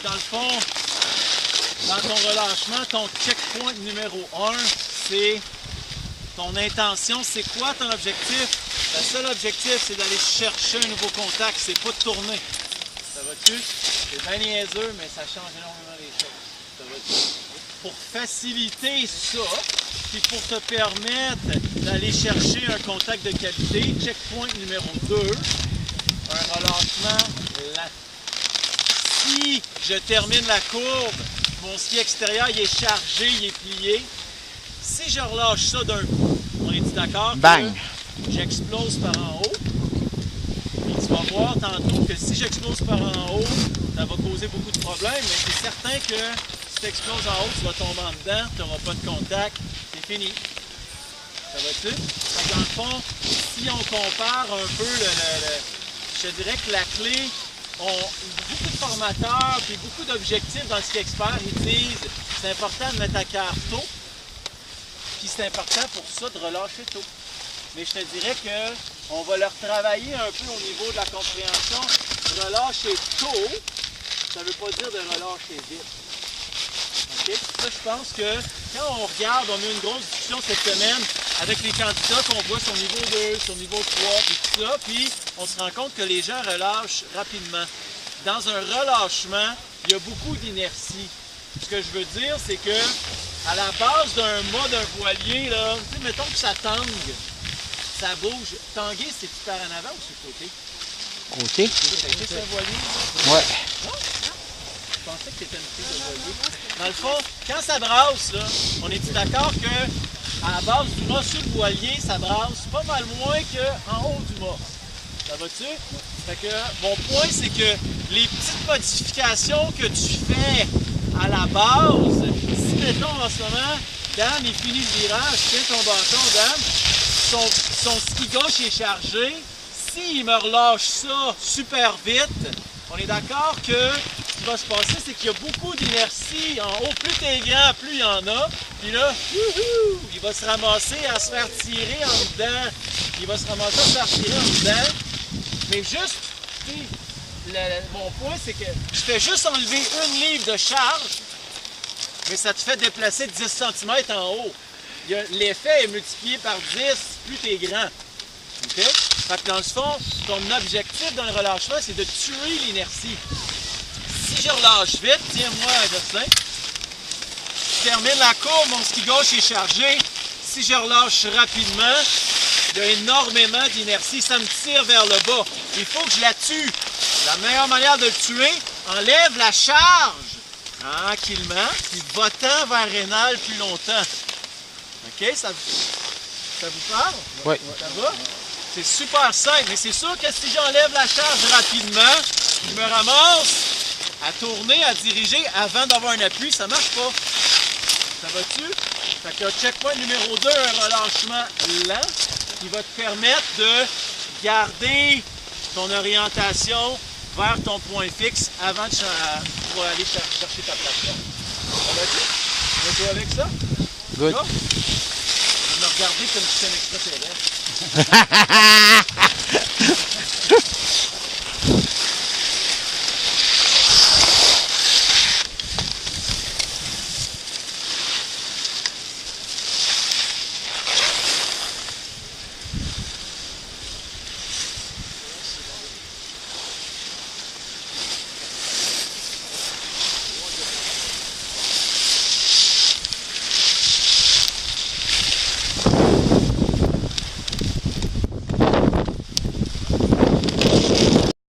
Dans le fond, dans ton relâchement, ton checkpoint numéro 1, c'est ton intention. C'est quoi ton objectif? Le seul objectif, c'est d'aller chercher un nouveau contact, c'est pas de tourner. Ça va-tu? C'est bien niaiseux, mais ça change énormément les choses. Ça va-tu? Pour faciliter ça, puis pour te permettre d'aller chercher un contact de qualité, checkpoint numéro 2, un relâchement lent. Si je termine la courbe, mon ski extérieur il est chargé, il est plié. Si je relâche ça d'un coup, on est d'accord que j'explose par en haut. Puis tu vas voir tantôt que si j'explose par en haut, ça va causer beaucoup de problèmes, mais c'est certain que si tu exploses en haut, tu vas tomber en dedans, tu n'auras pas de contact, c'est fini. Ça va-tu? Dans le fond, si on compare un peu, je te dirais que la clé, beaucoup de formateurs et beaucoup d'objectifs dans le ski expert, ils disent c'est important de mettre à cœur tôt, puis c'est important pour ça de relâcher tôt. Mais je te dirais qu'on va leur travailler un peu au niveau de la compréhension. Relâcher tôt, ça ne veut pas dire de relâcher vite. Okay? Ça, je pense que quand on regarde, on a eu une grosse discussion cette semaine avec les candidats qu'on voit sur niveau 2, sur niveau 3, puis tout ça, puis on se rend compte que les gens relâchent rapidement. Dans un relâchement, il y a beaucoup d'inertie. Ce que je veux dire, c'est que à la base d'un mât d'un voilier, là, mettons que ça tangue, ça bouge. Tanguer, c'est-tu par en avant ou sur le côté? Côté? C'est un voilier? Ouais. Non? Je pensais que c'était une fille de voilier. Dans le fond, quand ça brasse, là, on est d'accord que à la base du mât sur le voilier, ça brasse pas mal moins qu'en haut du mât. Ça va-tu? Fait que mon point, c'est que les petites modifications que tu fais à la base, si mettons en ce moment, Dan, il finit le virage, tiens ton bâton, Dan, son ski gauche est chargé, s'il me relâche ça super vite, on est d'accord que ce qui va se passer, c'est qu'il y a beaucoup d'inertie en haut. Plus t'es grand, plus il y en a. Puis là, il va se ramasser à se faire tirer en dedans. Il va se ramasser à se faire tirer en dedans. Mais juste, mon point, c'est que je fais juste enlever 1 livre de charge, mais ça te fait déplacer 10 cm en haut. L'effet est multiplié par 10 plus t'es grand. Okay? Fait que dans le fond, ton objectif dans le relâchement, c'est de tuer l'inertie. Si je relâche vite, tiens-moi, Jocelyn, je termine la courbe, mon ski gauche est chargé. Si je relâche rapidement, il y a énormément d'inertie, ça me tire vers le bas. Il faut que je la tue. La meilleure manière de le tuer, enlève la charge tranquillement, puis va-t'en vers rénal plus longtemps. OK? Ça vous parle? Oui. Ça va? C'est super simple, mais c'est sûr que si j'enlève la charge rapidement, je me ramasse à tourner, à diriger avant d'avoir un appui, ça marche pas. Ça va-tu? Fait que checkpoint numéro 2, un relâchement lent qui va te permettre de garder ton orientation vers ton point fixe avant pour aller chercher ta plateforme. Ça va-tu? On va jouer avec ça? Good. Là? Je vais me regarder comme si c'était un extraterrestre.